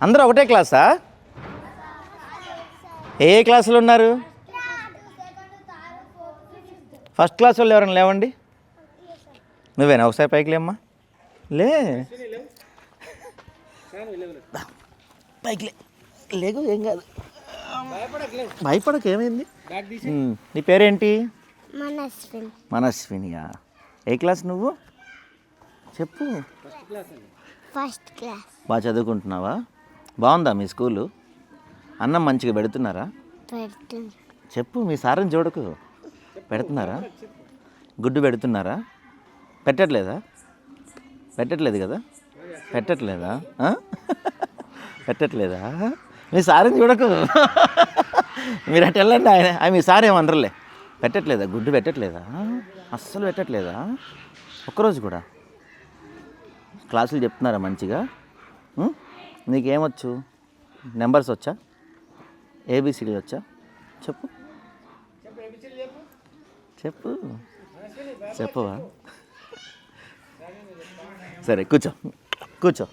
అందరూ ఒకటే క్లాసా? ఏ క్లాసులు ఉన్నారు? ఫస్ట్ క్లాస్ వాళ్ళు ఎవరైనా లేవండి? నువ్వేనా? ఒకసారి పైకి లేమ్మా. లే పైకి లేకు, ఏం కాదు, భయపడక. ఏమైంది? నీ పేరేంటి? మనస్వినియా? ఏ క్లాస్ నువ్వు? చెప్పు. First class. బాగా చదువుకుంటున్నావా? బాగుందా మీ స్కూలు? అన్నం మంచిగా పెడుతున్నారా? చెప్పు, మీ సార్ని చూడకు. పెడుతున్నారా? గుడ్డు పెడుతున్నారా? పెట్టట్లేదు కదా? పెట్టట్లేదా? పెట్టట్లేదా? మీ సార్ని చూడకు. మీరు అటు వెళ్ళండి. ఆయన మీ సార్ ఏమనరులే. పెట్టట్లేదా? గుడ్డు పెట్టట్లేదా? అస్సలు పెట్టట్లేదా? ఒక్కరోజు కూడా? క్లాసులు చెప్తున్నారా మంచిగా? నీకేమొచ్చు? నెంబర్స్ వచ్చా? ఏబిసిడి వచ్చా? చెప్పు చెప్పు. చెప్పవా? సరే, కూర్చో.